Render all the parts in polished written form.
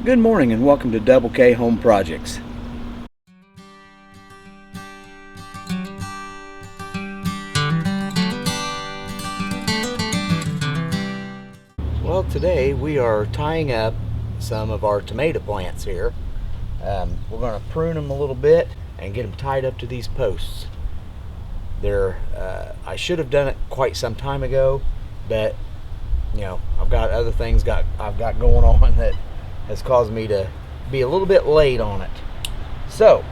Good morning and welcome to Double K Home Projects. Well, today we are tying up some of our tomato plants here. We're going to prune them a little bit and get them tied up to these posts. I should have done it quite some time ago, but you know, I've got other things I've got going on that has caused me to be a little bit late on it. So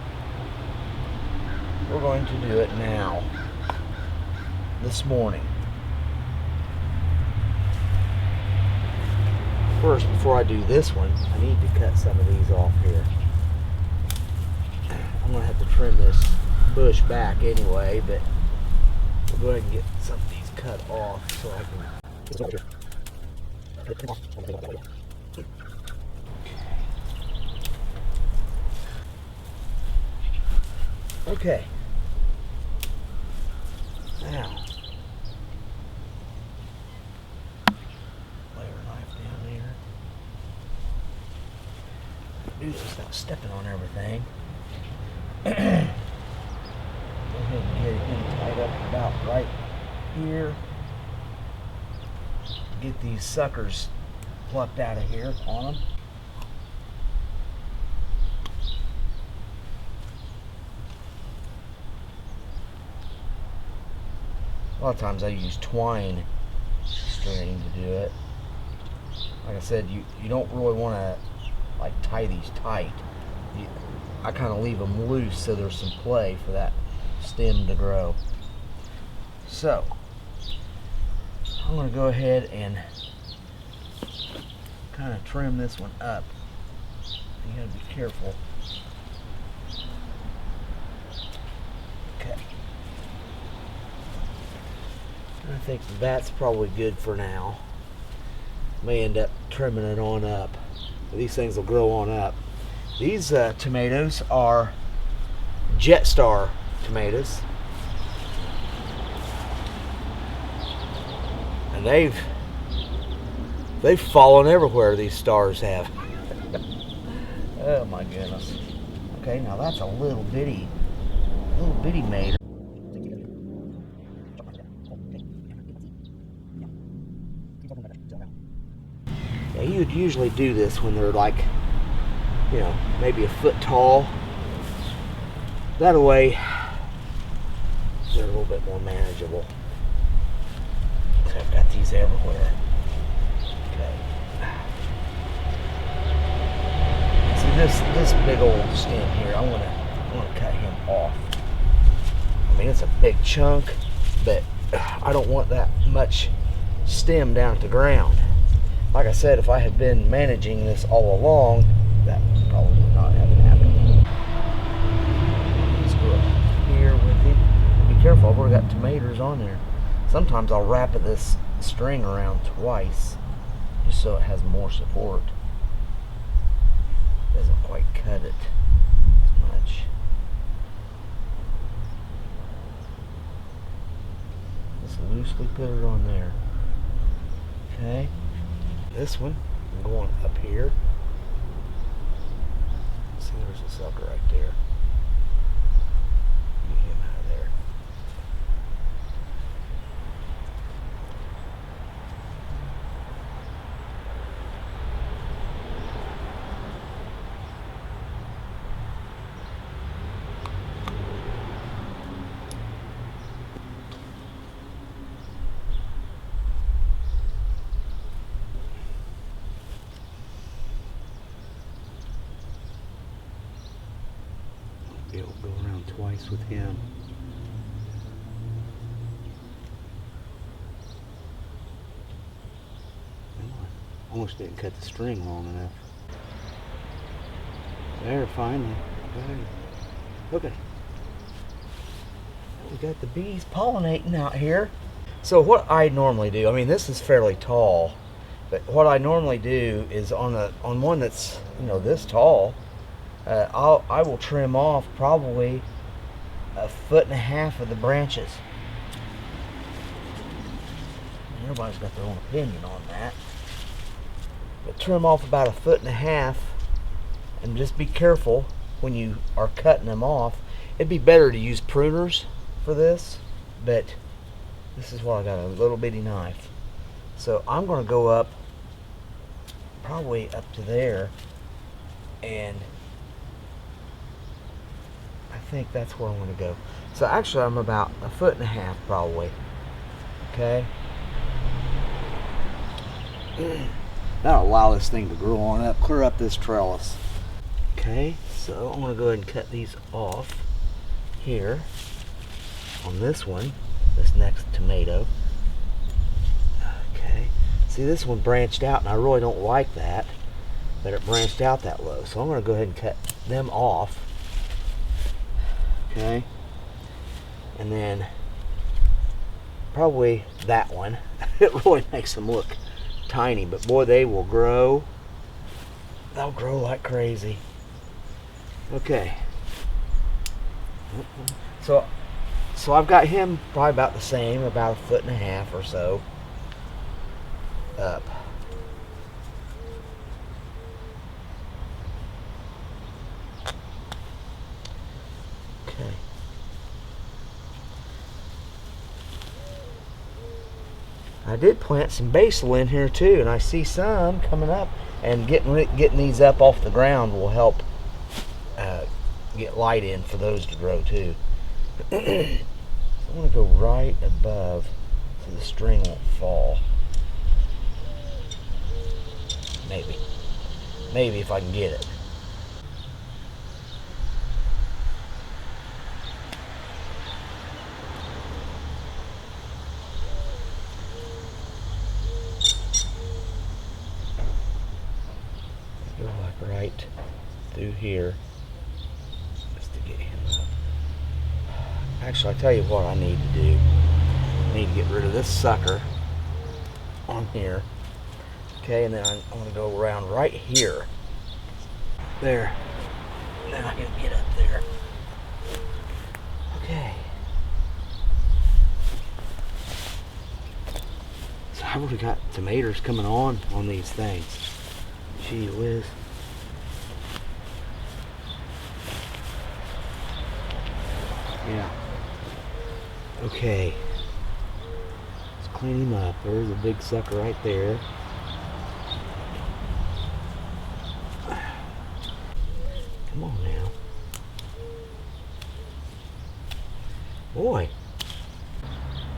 we're going to do it now, this morning. First, before I do this one, I need to cut some of these off here. I'm going to have to trim this bush back anyway, but we'll go ahead and get some of these cut off so I can. Okay. Now, lay our knife down there. Do this without stepping on everything. Go ahead and get him tied up about right here. Get these suckers plucked out of here on them. A lot of times I use twine string to do it. Like I said, you don't really want to like tie these tight. I kind of leave them loose so there's some play for that stem to grow. So I'm going to go ahead and kind of trim this one up. You got to be careful. Okay. I think that's probably good for now. May end up trimming it on up. These things will grow on up. These tomatoes are Jetstar tomatoes. And they've fallen everywhere, these stars have. Oh my goodness. Okay, now that's a little bitty mater. Yeah, you would usually do this when they're like, you know, maybe a foot tall. That way, they're a little bit more manageable. So I've got these everywhere. Okay. See this big old stem here, I want to cut him off. I mean, it's a big chunk, but I don't want that much stem down at the ground. Like I said, if I had been managing this all along, that probably would not have happened. Let's go up here with him. Be careful, I've already got tomatoes on there. Sometimes I'll wrap this string around twice, just so it has more support. Doesn't quite cut it as much. Just loosely put it on there. Okay. This one, I'm going up here. See, there's a sucker right there. Get him out of there. It'll go around twice with him. Almost didn't cut the string long enough. There, finally. Okay. We got the bees pollinating out here. So what I normally do, I mean, this is fairly tall, but what I normally do is on one that's, you know, this tall, I will trim off probably 1.5 feet of the branches. Everybody's got their own opinion on that. But trim off about 1.5 feet And just be careful when you are cutting them off. It'd be better to use pruners for this, but this is why I got a little bitty knife. So I'm going to go up, probably up to there, and I think that's where I'm going to go. So actually I'm about 1.5 feet probably. Okay. That'll allow this thing to grow on up, clear up this trellis. Okay, so I'm going to go ahead and cut these off here on this one, this next tomato. Okay, see, this one branched out, and I really don't like that it branched out that low. So I'm going to go ahead and cut them off. Okay, and then probably that one. It really makes them look tiny, but boy, they will grow. They'll grow like crazy. Okay. So I've got him probably about the same, about 1.5 feet or so up. Okay. I did plant some basil in here too, and I see some coming up, and getting these up off the ground will help get light in for those to grow too. So I'm going to go right above so the string won't fall. Maybe if I can get it. Go like right through here. Actually, I tell you what I need to do. I need to get rid of this sucker on here. Okay, and then I'm going to go around right here. There. Then I can get up there. Okay. So I've already got tomatoes coming on these things. Gee whiz. Yeah. Okay, let's clean him up. There's a big sucker right there. Come on now. Boy,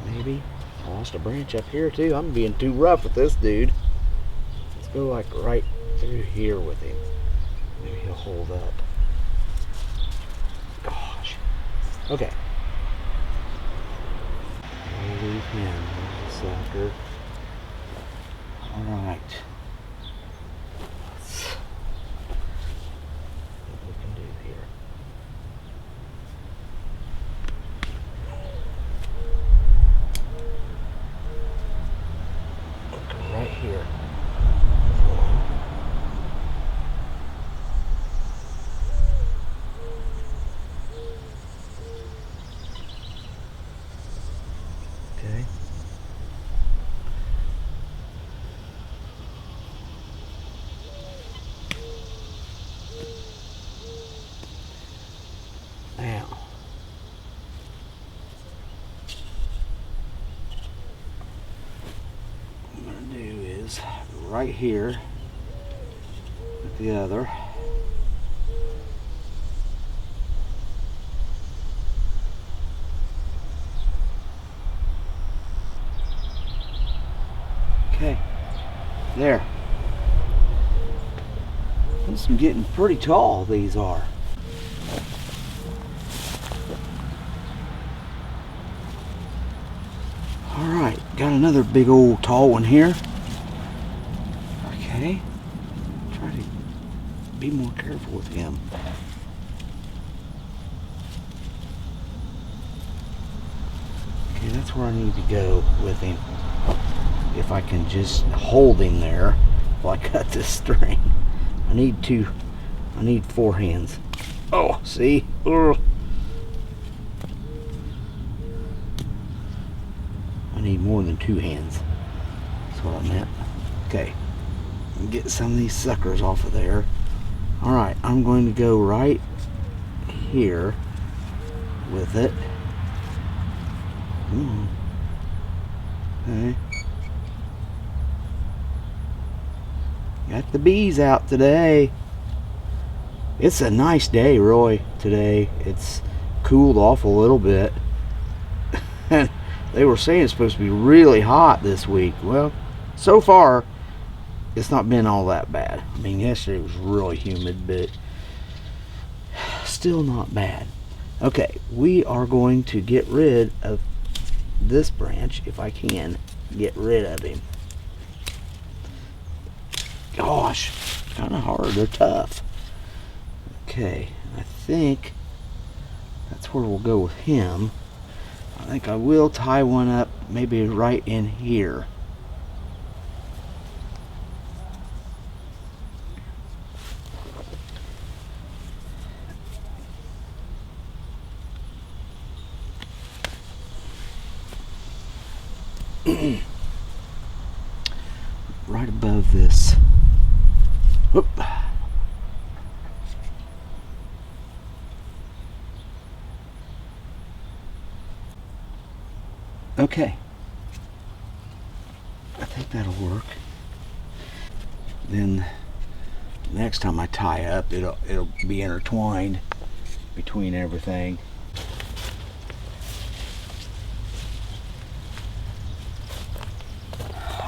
maybe I lost a branch up here too. I'm being too rough with this dude. Let's go like right through here with him. Maybe he'll hold up. Gosh. Okay. Leave him, sucker. Alright. Let's see what we can do here. Look right here. Okay. Now, what I'm going to do is right here with the other. Okay, there. This is getting pretty tall, these are. Alright, got another big old tall one here. Okay, try to be more careful with him. Okay, that's where I need to go with him. If I can just hold him there while I cut this string. I need 4 hands. Oh, see? Ugh. I need more than 2 hands. That's what I meant. Okay. Get some of these suckers off of there. Alright, I'm going to go right here with it. Okay. Got the bees out today. It's a nice day, Roy, today. It's cooled off a little bit. They were saying it's supposed to be really hot this week. Well, so far, it's not been all that bad. I mean, yesterday was really humid, but still not bad. Okay, we are going to get rid of this branch, if I can get rid of him. Gosh, kind of hard. They're tough. Okay, I think that's where we'll go with him. I think I will tie one up maybe right in here. Right above this. Whoop. Okay. I think that'll work. Then next time I tie up, it'll be intertwined between everything.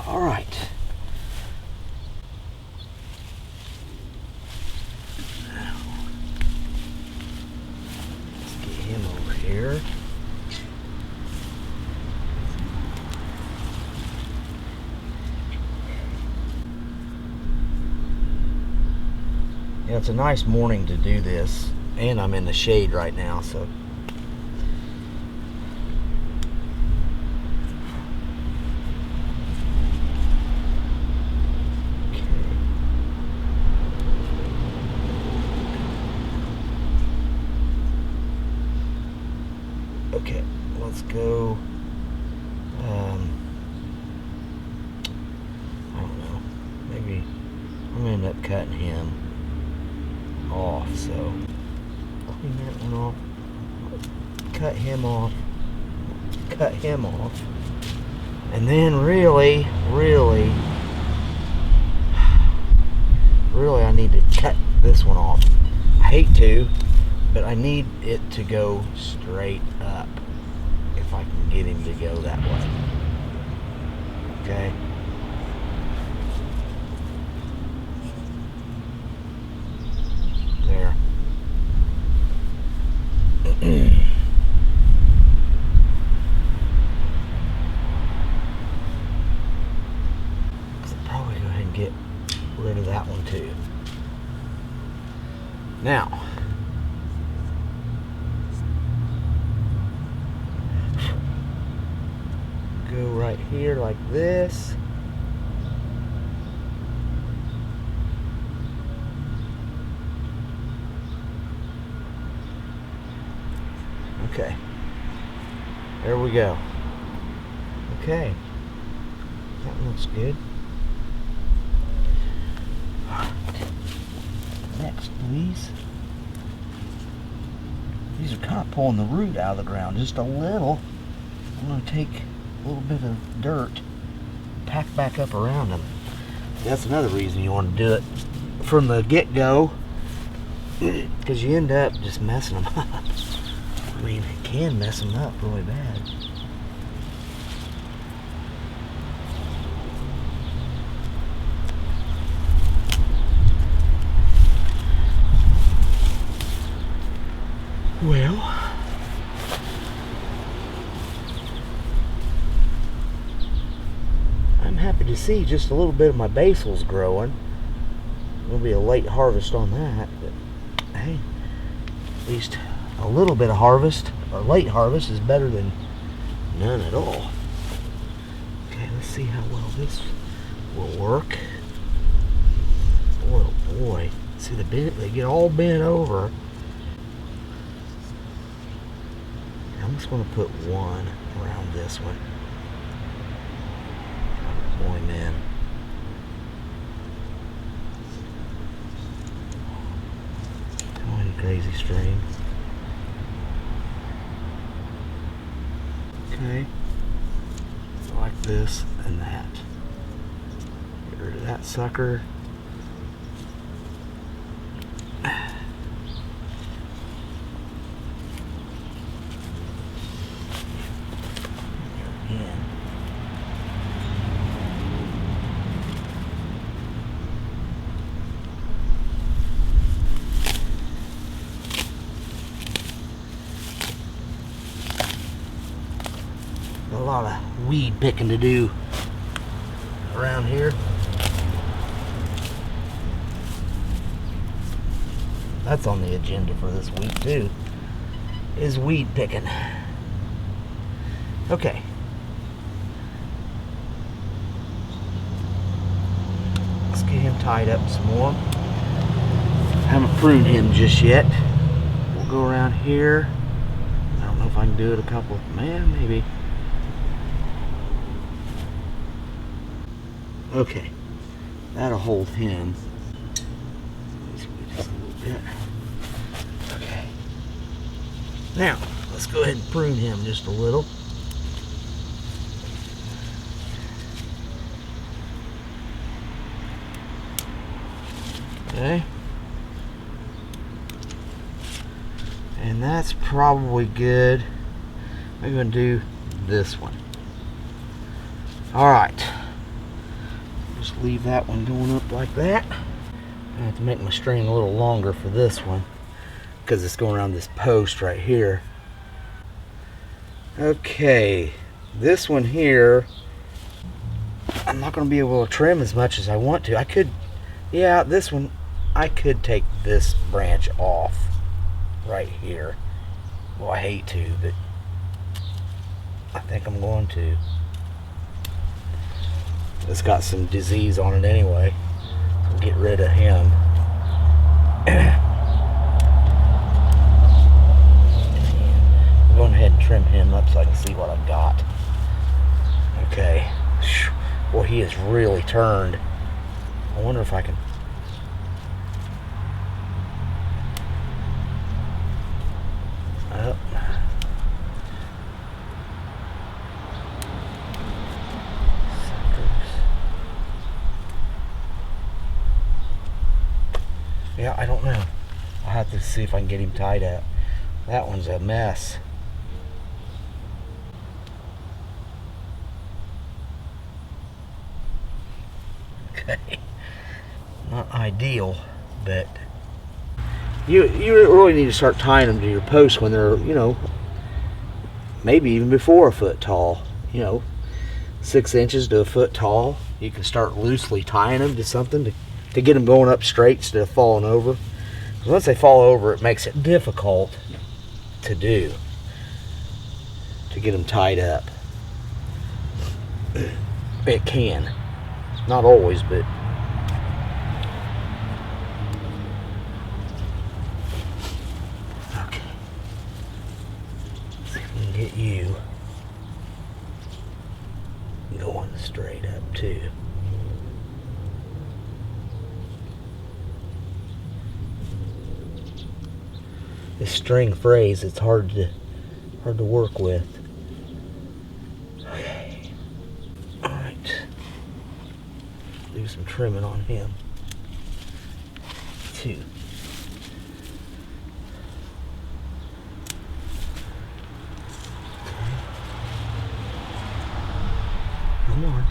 All right. Now, let's get him over here. Yeah, it's a nice morning to do this, and I'm in the shade right now, so. Okay, let's go. I don't know. Maybe I'm gonna end up cutting him off. So clean that one off. Cut him off. Cut him off. And then really, I need to cut this one off. I hate to, but I need it to go straight up if I can get him to go that way. Okay. There. I'll probably go ahead and get rid of that one too. Now, go right here like this. Okay, there we go. Okay, that looks good. Next, please. These are kind of pulling the root out of the ground just a little. I'm going to take a little bit of dirt, pack back up around them. That's another reason you want to do it from the get-go, because you end up just messing them up. I mean, it can mess them up really bad. Well, I'm happy to see just a little bit of my basil's growing. There'll be a late harvest on that, but hey, at least a little bit of harvest, or late harvest, is better than none at all. Okay, let's see how well this will work. Oh boy, see they get all bent over. I'm just going to put one around this one. Pull him in. crazy string. Okay. Like this and that. Get rid of that sucker. A lot of weed picking to do around here. That's on the agenda for this week too, is weed picking. Okay. Let's get him tied up some more. Haven't pruned him just yet. We'll go around here. I don't know if I can do it a couple, man, maybe. Okay, that'll hold him. Just a little bit. Okay. Now, let's go ahead and prune him just a little. Okay. And that's probably good. I'm going to do this one. Alright. Just leave that one going up like that. I have to make my string a little longer for this one because it's going around this post right here. Okay, this one here, I'm not going to be able to trim as much as I want to. I could, yeah, this one, I could take this branch off right here. Well, I hate to, but I think I'm going to. It's got some disease on it anyway. So get rid of him. I'm going ahead and trim him up so I can see what I've got. Okay. Boy, he is really turned. I wonder if I can. Oh. Yeah, I don't know. I'll have to see if I can get him tied up. That one's a mess. Okay. Not ideal, but you really need to start tying them to your posts when they're, you know, maybe even before a foot tall. You know, 6 inches to a foot tall. You can start loosely tying them to something to get them going up straight instead of falling over. Once they fall over, it makes it difficult to do, to get them tied up. It can. Not always, but okay. See if we can get you going straight up too. This string phrase, it's hard to work with. Okay. Alright. Do some trimming on him too. Come on.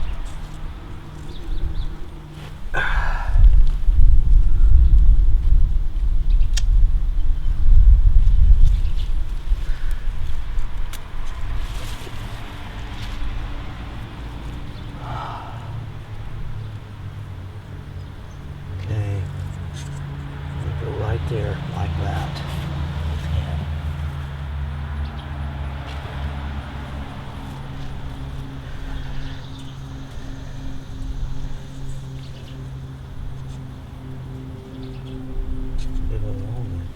There, like that. Big old long one.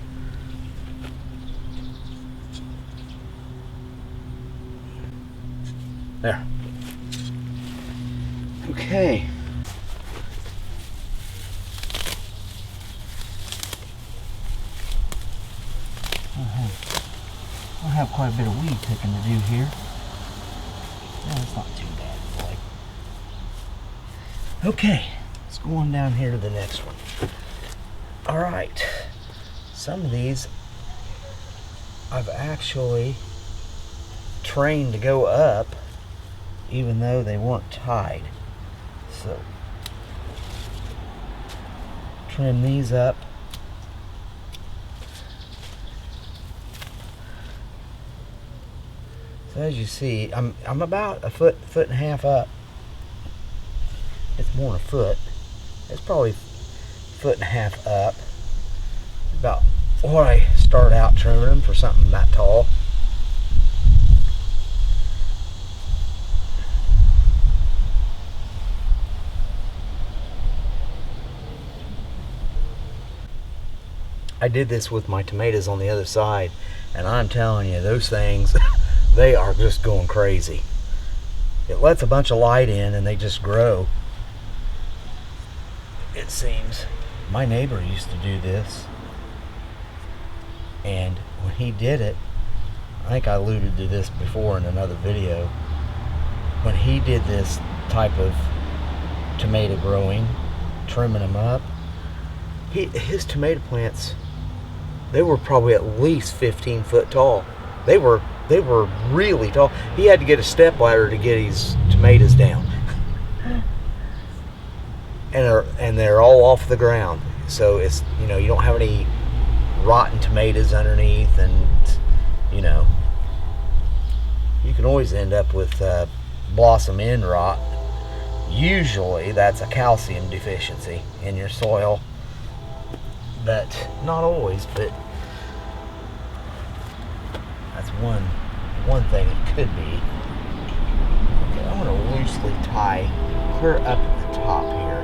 There. Okay. We'll have quite a bit of weed picking to do here. No, it's not too bad, boy. Okay, let's go on down here to the next one. Alright, some of these I've actually trained to go up even though they weren't tied. So, trim these up. So as you see, I'm about a foot and a half up. It's more than a foot. It's probably a foot and a half up. About what I start out trimming them for something that tall. I did this with my tomatoes on the other side, and I'm telling you, those things, they are just going crazy. It lets a bunch of light in and they just grow, it seems. My neighbor used to do this, and when he did it, I think I alluded to this before in another video, when he did this type of tomato growing, trimming them up, his tomato plants, they were probably at least 15 foot tall. They were really tall. He had to get a step ladder to get his tomatoes down. And they're all off the ground. So it's, you know, you don't have any rotten tomatoes underneath, and you know, you can always end up with blossom end rot. Usually that's a calcium deficiency in your soil. But not always, but that's one thing it could be. Okay, I'm going to loosely tie clear up at the top here.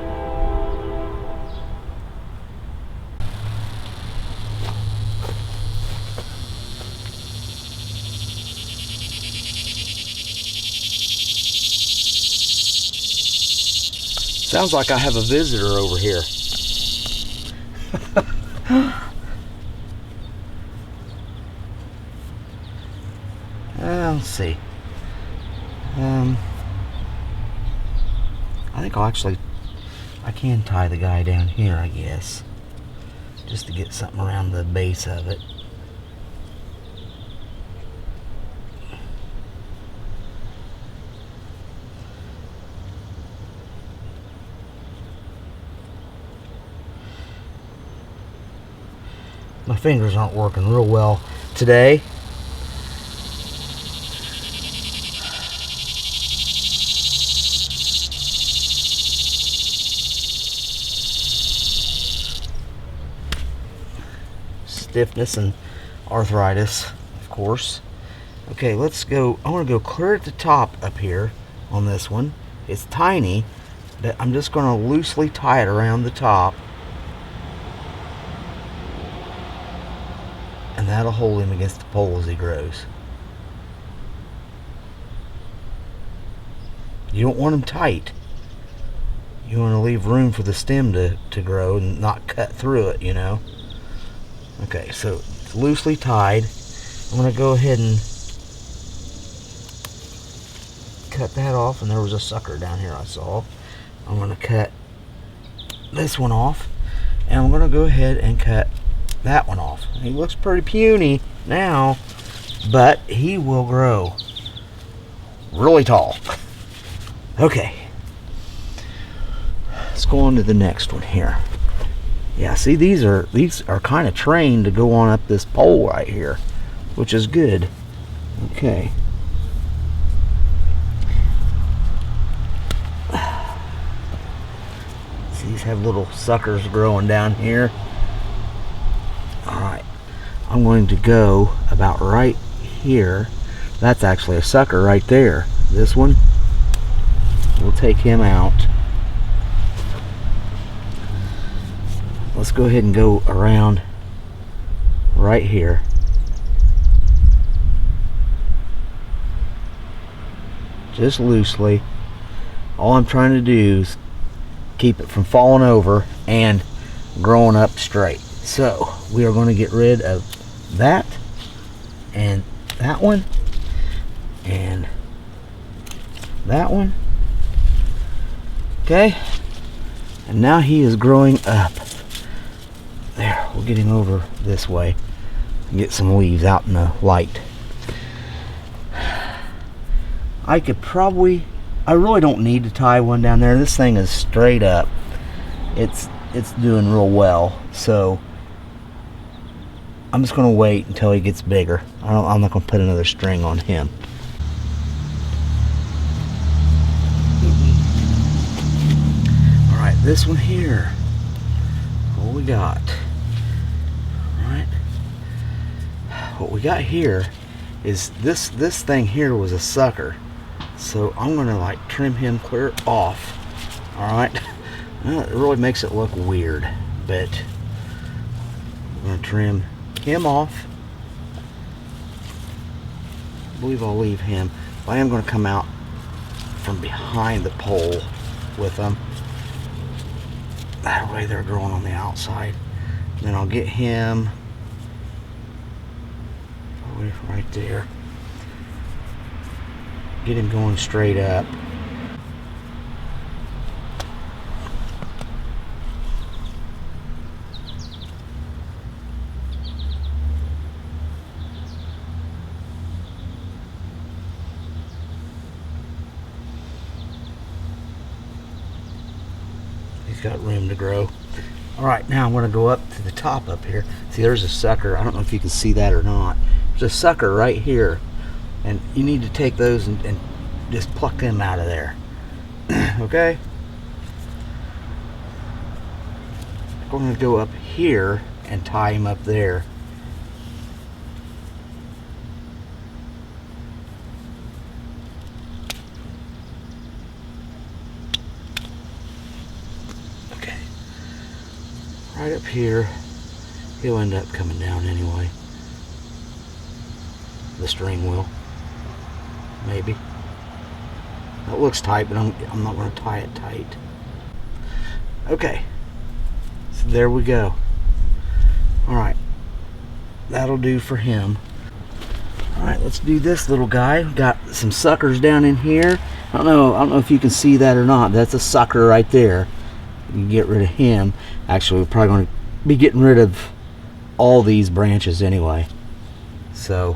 Sounds like I have a visitor over here. Let's see. I think I can tie the guy down here, I guess, just to get something around the base of it. My fingers aren't working real well today. Stiffness and arthritis, of course. Okay, let's go. I want to go clear at the top up here on this one. It's tiny, but I'm just going to loosely tie it around the top. And that'll hold him against the pole as he grows. You don't want him tight. You want to leave room for the stem to grow and not cut through it, you know. Okay, so it's loosely tied. I'm going to go ahead and cut that off, and there was a sucker down here I saw. I'm going to cut this one off, and I'm going to go ahead and cut that one off. He looks pretty puny now, but he will grow really tall. Okay, let's go on to the next one here. Yeah, see, these are kind of trained to go on up this pole right here, which is good. Okay. See, these have little suckers growing down here. Alright, I'm going to go about right here. That's actually a sucker right there. This one, we'll take him out. Let's go ahead and go around right here. Just loosely. All I'm trying to do is keep it from falling over and growing up straight. So we are going to get rid of that and that one, and that one. Okay, and now he is growing up. There, we'll get him over this way and get some leaves out in the light. I could probably, I really don't need to tie one down there. This thing is straight up. It's doing real well, so I'm just gonna wait until he gets bigger. I'm not gonna put another string on him. All right, this one here. What we got? All right. What we got here is this thing here was a sucker, so I'm gonna like trim him clear off. All right. Well, it really makes it look weird, but I'm gonna trim him off. I believe I'll leave him. But I am going to come out from behind the pole with them. That way they're growing on the outside. Then I'll get him right there. Get him going straight up. He's got room to grow. All right, now I'm going to go up to the top up here. See, there's a sucker. I don't know if you can see that or not. There's a sucker right here, and you need to take those and just pluck them out of there. Okay? I'm going to go up here and tie him up there. Right up here, he'll end up coming down anyway. The string will, maybe. That looks tight, but I'm not going to tie it tight. Okay, so there we go. All right, that'll do for him. All right, let's do this little guy. Got some suckers down in here. I don't know if you can see that or not. That's a sucker right there. You can get rid of him. Actually, we're probably going to be getting rid of all these branches anyway. So,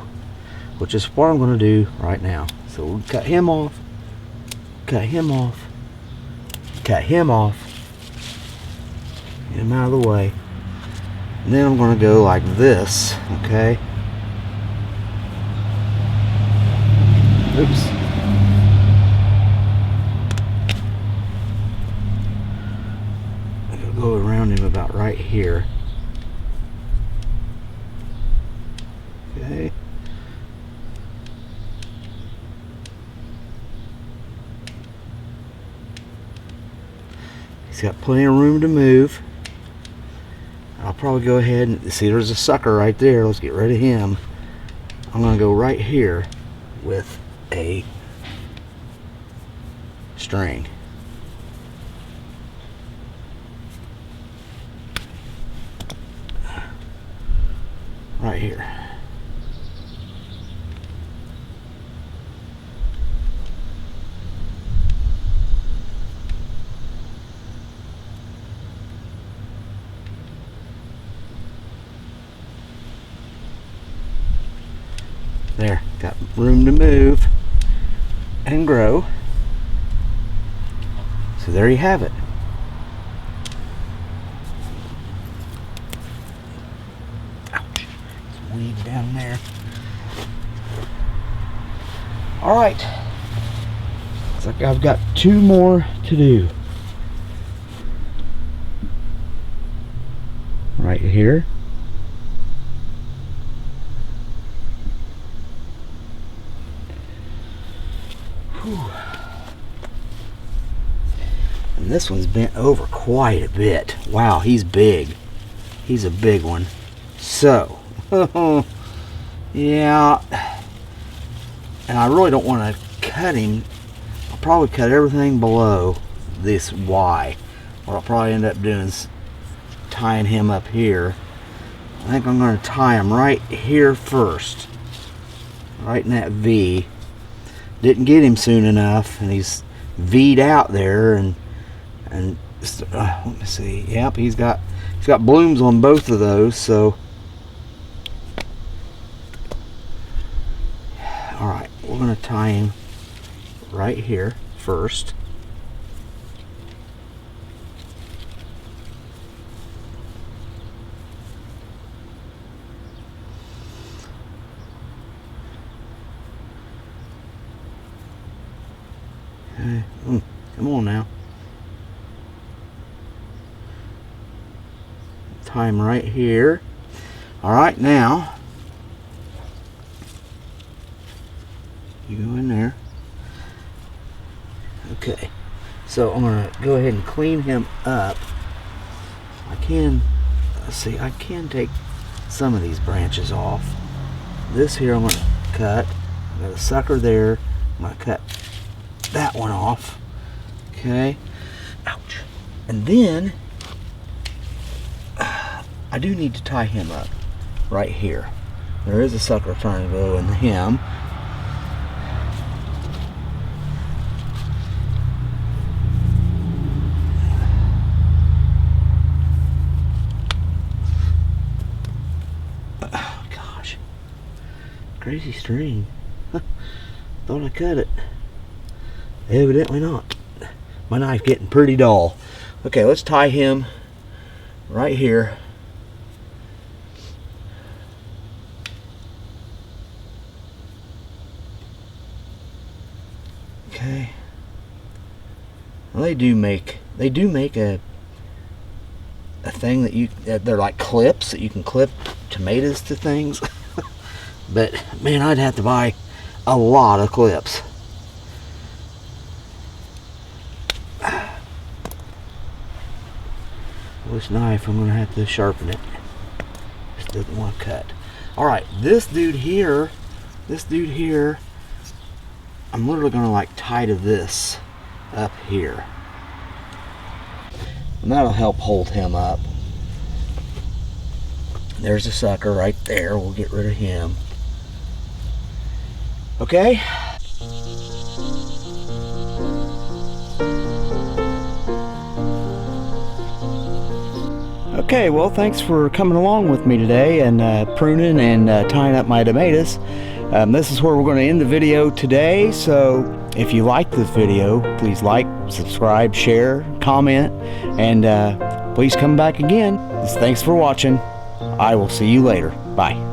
which is what I'm going to do right now. So we'll cut him off, cut him off, cut him off, get him out of the way. And then I'm going to go like this, okay? Oops. Go around him about right here. Okay. He's got plenty of room to move. I'll probably go ahead and see there's a sucker right there. Let's get rid of him. I'm going to go right here with a string. Right here. There, got room to move and grow. So there you have it. Weeds down there. All right, looks like I've got 2 more to do. Right here. Whew. And this one's bent over quite a bit. Wow, he's big. He's a big one. So yeah, and I really don't want to cut him. I'll probably cut everything below this Y. What I'll probably end up doing is tying him up here. I think I'm going to tie him right here first. right in that V. Didn't get him soon enough, and he's V'd out there, and let me see. Yep, he's got blooms on both of those. So, all right, we're gonna tie him right here first. Come on now. Tie him right here. All right, now you go in there. Okay, so I'm gonna go ahead and clean him up. I can, let's see, I can take some of these branches off. This here I'm gonna cut. I got a sucker there. I'm gonna cut that one off. Okay. Ouch. And then I do need to tie him up right here. There is a sucker trying to go in him. Oh, gosh. Crazy string. Thought I cut it. Evidently not. My knife getting pretty dull. Okay, let's tie him right here. Okay. Well, they do make a thing that they're like clips that you can clip tomatoes to things. But man, I'd have to buy a lot of clips. This knife, I'm gonna have to sharpen it. Just doesn't want to cut. All right, this dude here, I'm literally gonna like tie to this up here, and that'll help hold him up. There's a sucker right there. We'll get rid of him. Okay. Okay, well, thanks for coming along with me today and pruning and tying up my tomatoes. This is where we're going to end the video today. So if you like this video, please like, subscribe, share, comment, and please come back again. Thanks for watching. I will see you later. Bye.